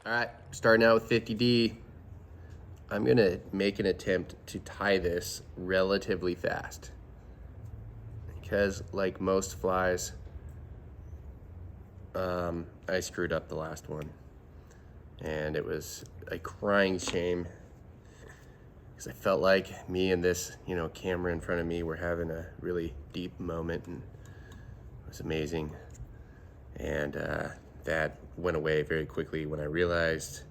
All right, starting out with 50D. I'm gonna make an attempt to tie this relatively fast because like most flies, I screwed up the last one and it was a crying shame because I felt like me and this, camera in front of me were having a really deep moment and it was amazing. And that went away very quickly when I realized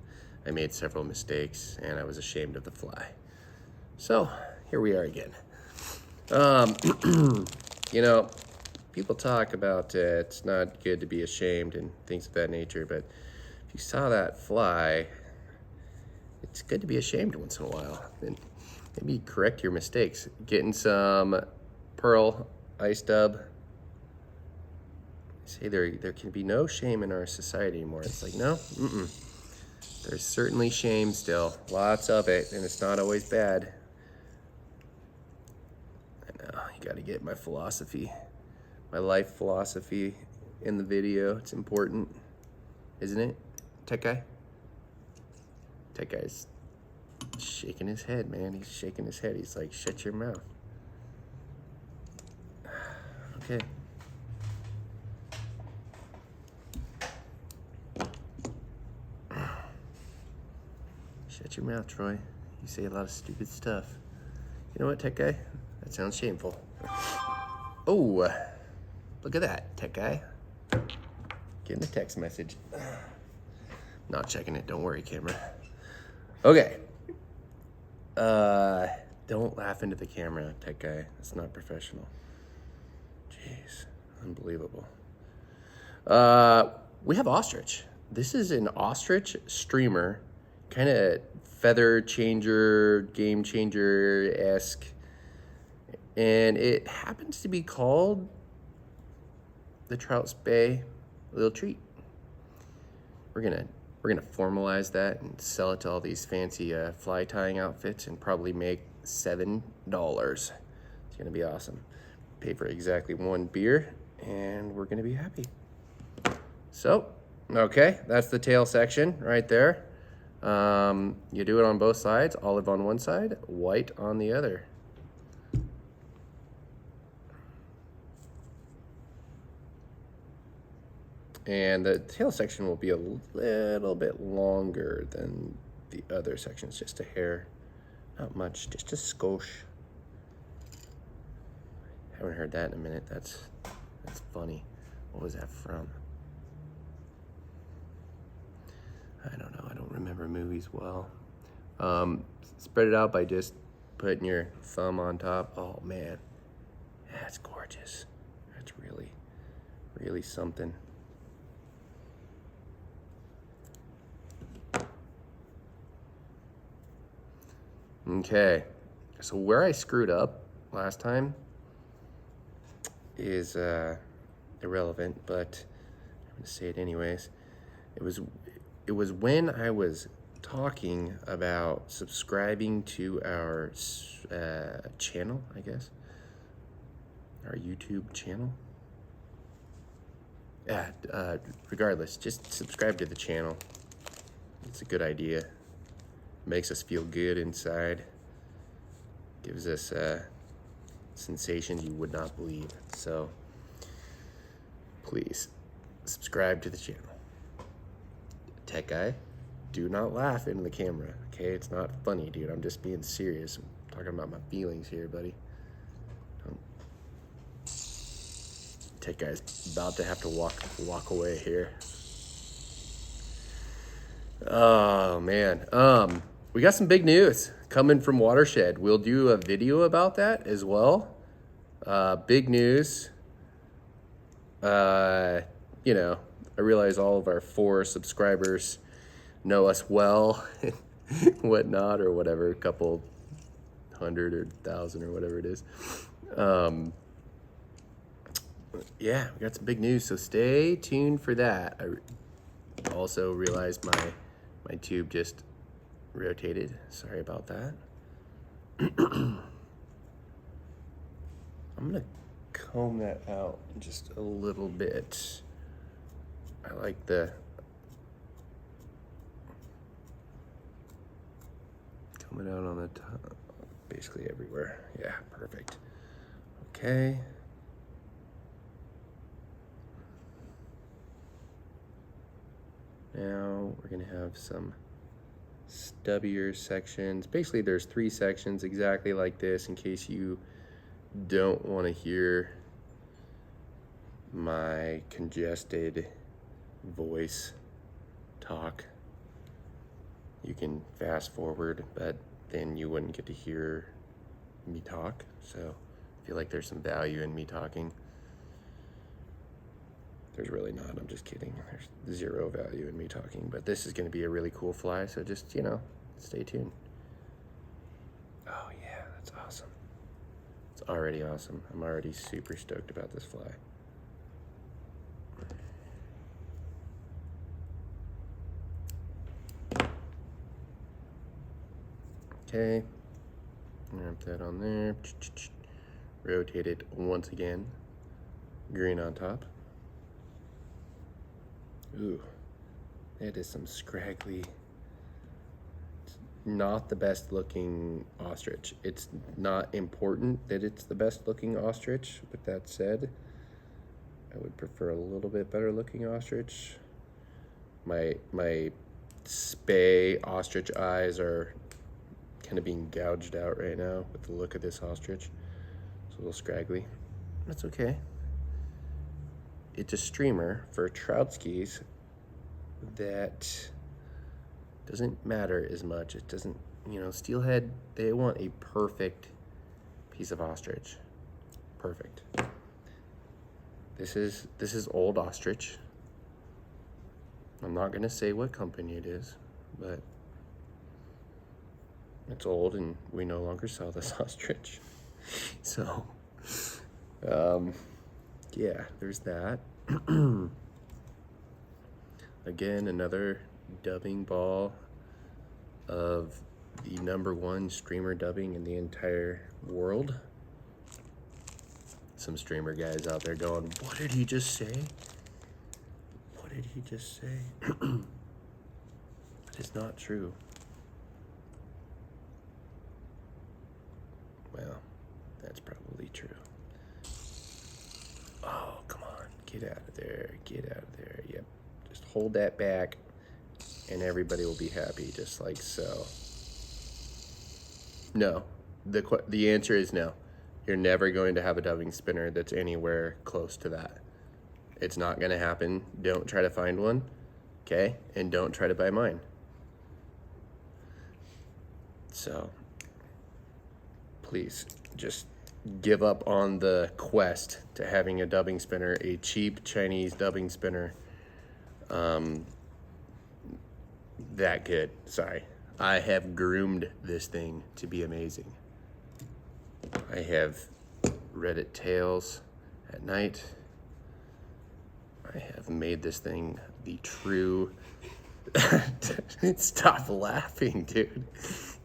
I made several mistakes and I was ashamed of the fly. So here we are again. People talk about it's not good to be ashamed and things of that nature, but if you saw that fly, it's good to be ashamed once in a while and maybe correct your mistakes. Getting some pearl ice dub. Say there can be no shame in our society anymore. It's like, no, There's certainly shame still, lots of it, and it's not always bad. I know, you gotta get my philosophy, my life philosophy in the video. It's important, isn't it, Tech Guy? Tech Guy's shaking his head, man. He's shaking his head. He's like, shut your mouth. Okay. Shut your mouth, Troy. You say a lot of stupid stuff. You know what, Tech Guy? That sounds shameful. Oh, look at that, Tech Guy. Getting a text message. Not checking it, don't worry, camera. Okay. Don't laugh into the camera, Tech Guy. It's not professional. Jeez, unbelievable. We have ostrich. This is an ostrich streamer, kind of feather changer, game changer-esque. And it happens to be called the Trout Spey Little Treat. We're gonna formalize that and sell it to all these fancy fly tying outfits and probably make $7. It's gonna be awesome. Pay for exactly one beer and we're gonna be happy. So, okay, that's the tail section right there. You do it on both sides, olive on one side, white on the other. And the tail section will be a little bit longer than the other sections, just a hair, not much, just a skosh. Haven't heard that in a minute. That's funny. What was that from? I don't know. I don't remember movies well. Spread it out by just putting your thumb on top. Oh man, that's gorgeous. That's really, really something. Okay, so where I screwed up last time is irrelevant, but I'm gonna say it anyways. It was when I was talking about subscribing to our channel, I guess, our YouTube channel. Regardless, just subscribe to the channel. It's a good idea. Makes us feel good inside. Gives us sensations you would not believe. So please subscribe to the channel. Tech Guy, do not laugh into the camera, okay? It's not funny, dude. I'm just being serious. I'm talking about my feelings here, buddy. Tech Guy's about to have to walk away here. Oh man. We got some big news coming from Watershed. We'll do a video about that as well. Big news. I realize all of our 4 subscribers know us well, whatnot, or whatever, a couple hundred or 1,000 or whatever it is. Yeah, we got some big news, so stay tuned for that. I also realized my tube just rotated. Sorry about that. I'm gonna comb that out just a little bit. I like the coming out on the top, basically everywhere. Yeah, perfect. Okay. Now we're gonna have some stubbier sections. Basically there's 3 sections exactly like this in case you don't want to hear my congested voice talk. You can fast forward, but then you wouldn't get to hear me talk. So I feel like there's some value in me talking. There's really not, I'm just kidding. There's 0 value in me talking, but this is gonna be a really cool fly, so just, you know, stay tuned. Oh yeah, that's awesome. It's already awesome. I'm already super stoked about this fly. Okay, wrap that on there. Rotate it once again. Green on top. Ooh, that is some scraggly, not the best looking ostrich. It's not important that it's the best looking ostrich. With that said, I would prefer a little bit better looking ostrich. My Spey ostrich eyes are kind of being gouged out right now with the look of this ostrich. It's a little scraggly. That's okay. It's a streamer for trout skis that doesn't matter as much. It doesn't, you know, steelhead, they want a perfect piece of ostrich. Perfect. This is old ostrich. I'm not gonna say what company it is, but it's old and we no longer sell this ostrich. So, yeah, there's that. Again, another dubbing ball of the #1 streamer dubbing in the entire world. Some streamer guys out there going, what did he just say? What did he just say? That is not true. Well, that's probably true. Oh, come on, get out of there, get out of there. Yep, just hold that back and everybody will be happy, just like so. No, the answer is no. You're never going to have a dubbing spinner that's anywhere close to that. It's not gonna happen. Don't try to find one, okay? And don't try to buy mine. So, please, just give up on the quest to having a dubbing spinner, a cheap Chinese dubbing spinner, that good. Sorry. I have groomed this thing to be amazing. I have read it tales at night. I have made this thing the true... Stop laughing, dude.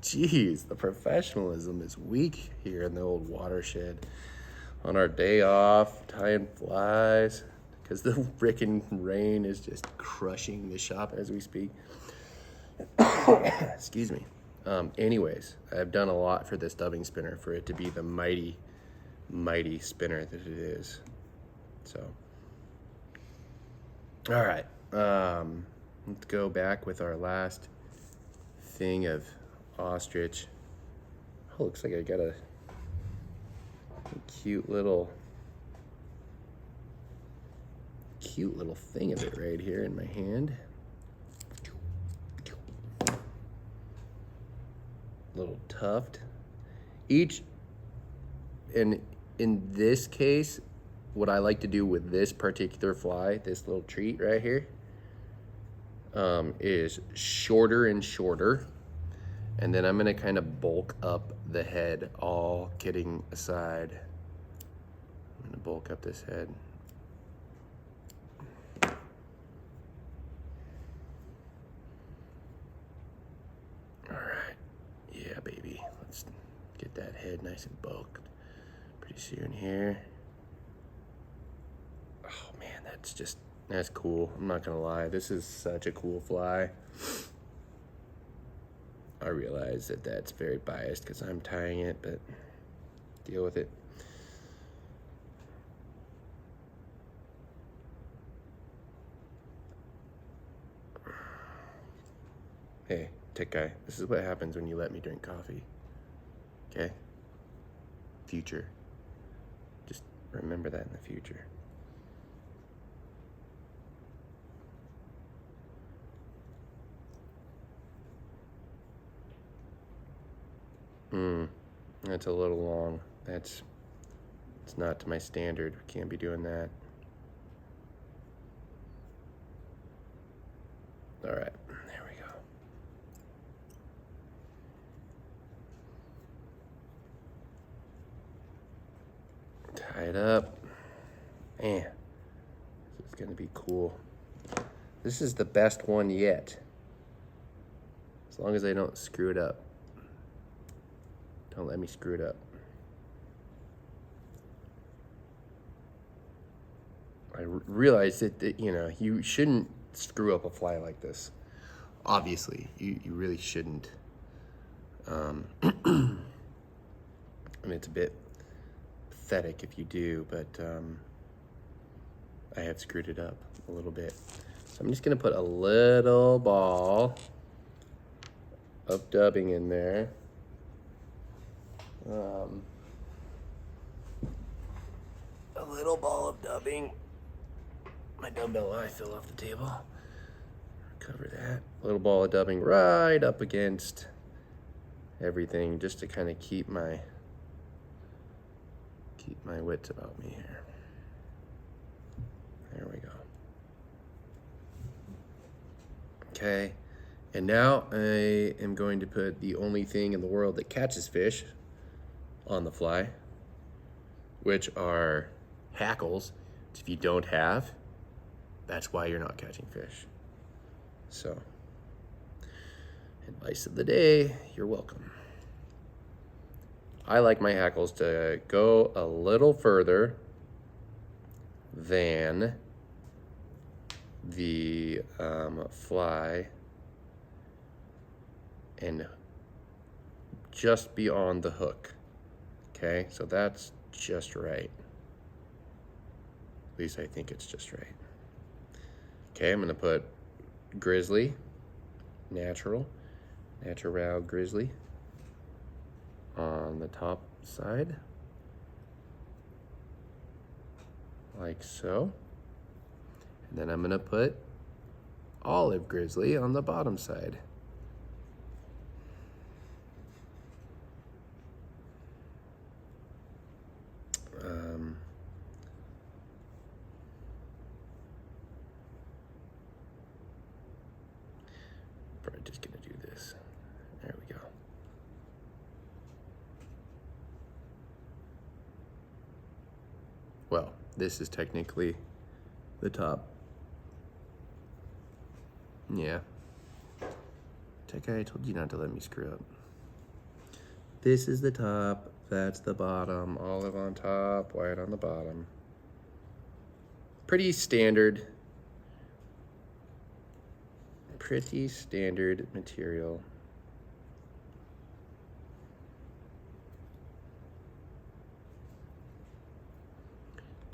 Jeez, the professionalism is weak here in the old watershed. On our day off, tying flies, because the frickin' rain is just crushing the shop as we speak. Excuse me. Anyways, I've done a lot for this dubbing spinner for it to be the mighty, mighty spinner that it is. So, all right. Let's go back with our last thing of ostrich. Oh, looks like I got a cute little thing of it right here in my hand. Little tuft. And in this case, what I like to do with this particular fly, this little treat right here, is shorter and shorter. And then I'm gonna kind of bulk up the head, all kidding aside. I'm gonna bulk up this head. All right, yeah, baby. Let's get that head nice and bulked pretty soon here. Oh man, that's cool. I'm not gonna lie, this is such a cool fly. I realize that that's very biased because I'm tying it, but deal with it. Hey, tech guy, this is what happens when you let me drink coffee. Okay? Future. Just remember that in the future. That's a little long. It's not to my standard. We can't be doing that. All right, there we go. Tie it up. Man, this is gonna be cool. This is the best one yet. As long as I don't screw it up. Don't let me screw it up. I realized that, you know, you shouldn't screw up a fly like this. Obviously, you really shouldn't. I mean, it's a bit pathetic if you do, but I have screwed it up a little bit. So I'm just gonna put a little ball of dubbing in there. A little ball of dubbing. My dumbbell eye fell off the table. Cover that. A little ball of dubbing right up against everything, just to kind of keep my wits about me here. There we go. Okay, and now I am going to put the only thing in the world that catches fish on the fly, which are hackles. If you don't have, that's why you're not catching fish. So, advice of the day, you're welcome. I like my hackles to go a little further than the fly and just beyond the hook. Okay, so that's just right. At least I think it's just right. Okay, I'm gonna put grizzly, natural grizzly on the top side, like so. And then I'm gonna put olive grizzly on the bottom side. Probably just gonna do this. There we go. Well, this is technically the top. Yeah. Tech guy, I told you not to let me screw up. This is the top, that's the bottom. Olive on top, white on the bottom. Pretty standard material.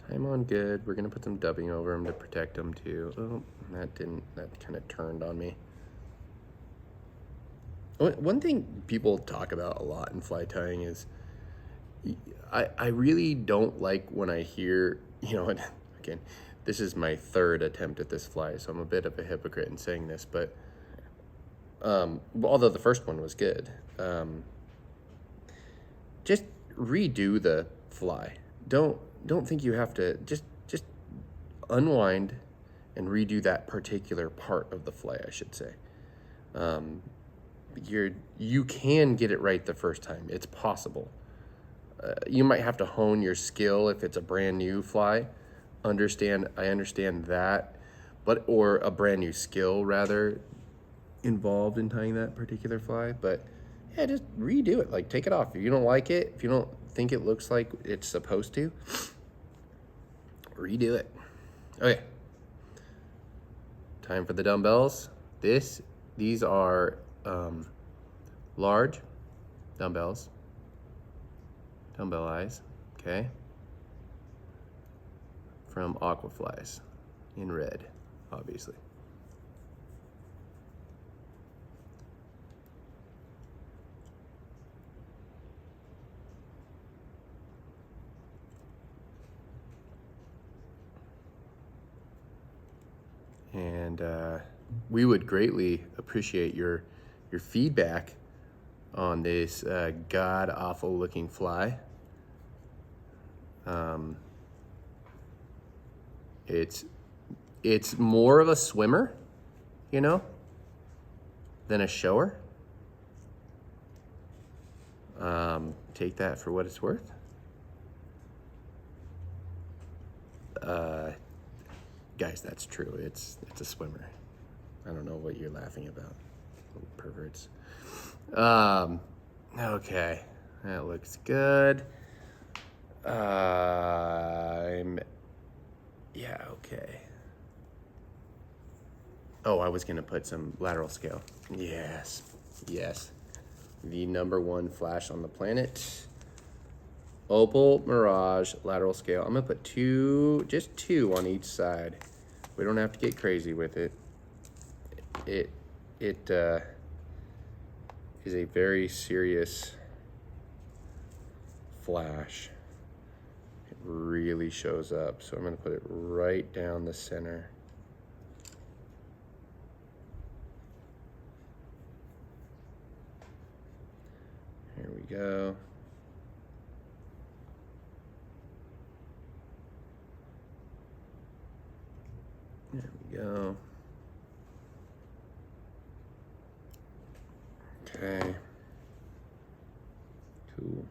Time on good. We're gonna put some dubbing over them to protect them too. Oh, that kind of turned on me. One thing people talk about a lot in fly tying is I really don't like when I hear, you know, again, this is my third attempt at this fly, so I'm a bit of a hypocrite in saying this, but although the first one was good, just redo the fly. Don't think you have to, just unwind and redo that particular part of the fly, I should say. You can get it right the first time. It's possible. You might have to hone your skill if it's a brand new fly. I understand that, or a brand new skill rather involved in tying that particular fly. But yeah, just redo it. Like, take it off. If you don't like it, if you don't think it looks like it's supposed to, redo it. Okay. Time for the dumbbells. These are large dumbbells, dumbbell eyes, okay, from Aquaflies in red, obviously. And we would greatly appreciate your feedback on this god-awful looking fly. It's more of a swimmer, you know, than a shower. Take that for what it's worth. Guys, that's true. It's a swimmer. I don't know what you're laughing about, little perverts. Okay, that looks good. Yeah, okay. Oh, I was gonna put some lateral scale. Yes, yes. The #1 flash on the planet. Opal Mirage lateral scale. I'm gonna put just two on each side. We don't have to get crazy with it. It is a very serious flash. It really shows up. So I'm gonna put it right down the center. Here we go. There we go. Okay. Cool.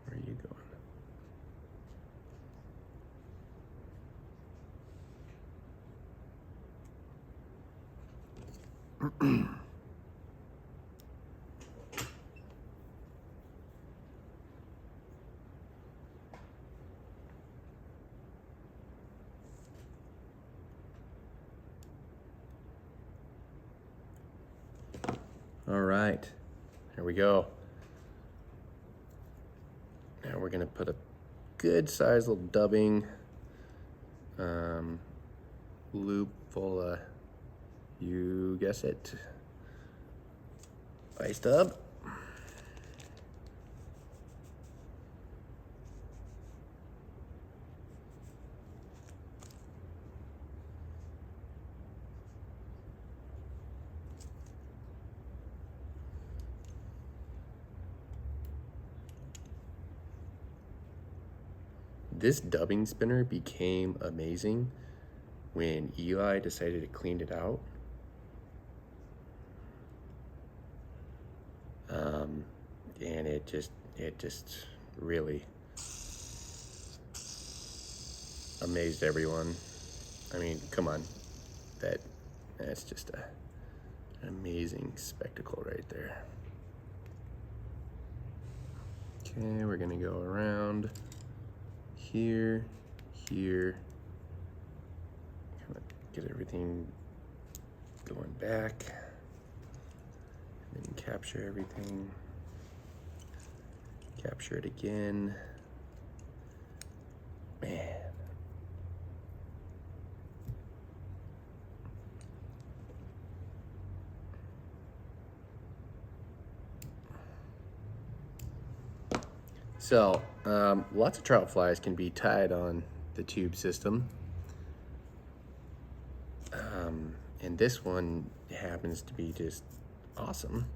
Where are you going? All right, here we go. Now we're gonna put a good sized little dubbing loop full of, you guess it, ice dub. This dubbing spinner became amazing when Eli decided to clean it out. And it just really amazed everyone. I mean, come on, that's just an amazing spectacle right there. Okay, we're gonna go around here, kind of get everything going back, and then capture everything, capture it again. Man. So, lots of trout flies can be tied on the tube system. And this one happens to be just awesome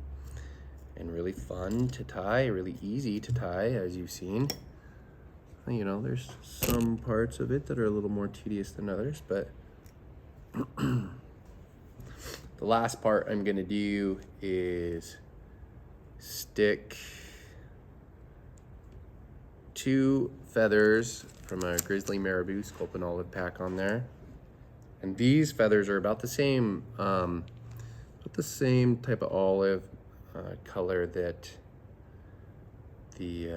and really fun to tie, really easy to tie, as you've seen. You know, there's some parts of it that are a little more tedious than others, but the last part I'm gonna do is stick 2 feathers from a grizzly marabou sculpin olive pack on there. And these feathers are about the same type of olive color that the,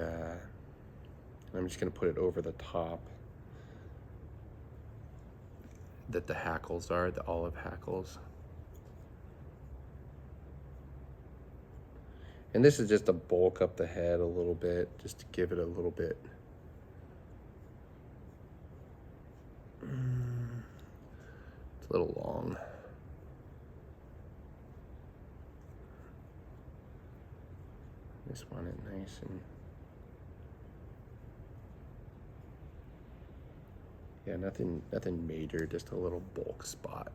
I'm just gonna put it over the top, that the hackles are, the olive hackles. And this is just to bulk up the head a little bit, just to give it a little bit. It's a little long. Just want it nice and, yeah, nothing major, just a little bulk spot.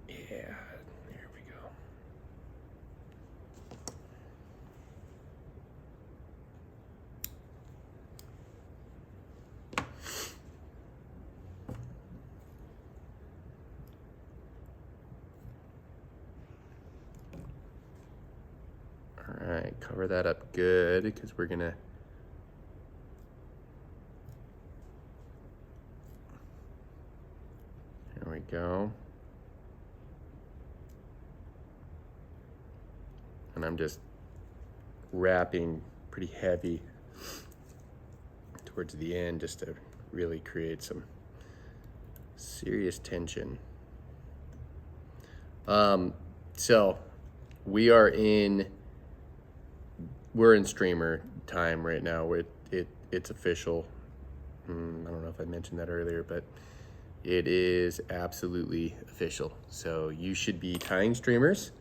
Yeah, there we go. All right, cover that up good because we're gonna there we go. And I'm just wrapping pretty heavy towards the end just to really create some serious tension. So we're in streamer time right now. It's official. I don't know if I mentioned that earlier, but it is absolutely official. So you should be tying streamers,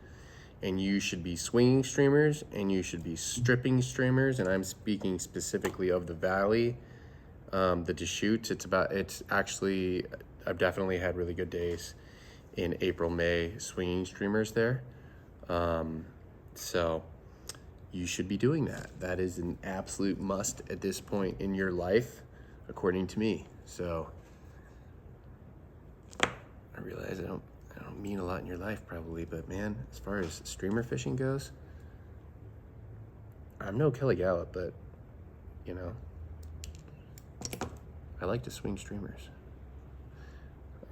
and you should be swinging streamers, and you should be stripping streamers. And I'm speaking specifically of the valley, the Deschutes. It's actually, I've definitely had really good days in April, May swinging streamers there. So you should be doing that. That is an absolute must at this point in your life, according to me. So I realize I don't mean a lot in your life probably, but man, as far as streamer fishing goes, I'm no Kelly Gallup, but you know, I like to swing streamers.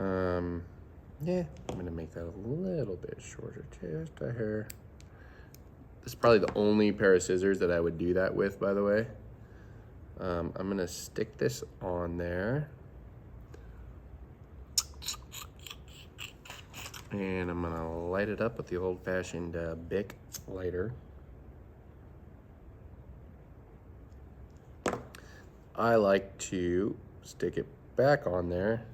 Yeah, I'm gonna make that a little bit shorter, just a hair. This is probably the only pair of scissors that I would do that with, by the way. I'm gonna stick this on there. And I'm gonna light it up with the old-fashioned Bic lighter. I like to stick it back on there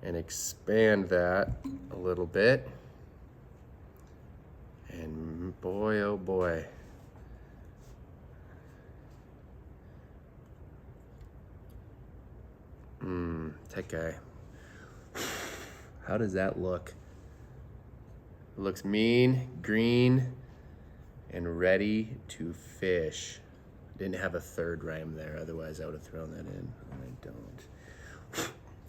and expand that a little bit. And boy, oh boy. That guy. How does that look? It looks mean, green, and ready to fish. Didn't have a third rhyme there, otherwise I would have thrown that in. I don't.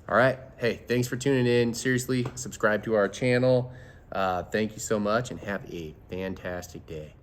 All right, hey, thanks for tuning in. Seriously, subscribe to our channel. Thank you so much and have a fantastic day.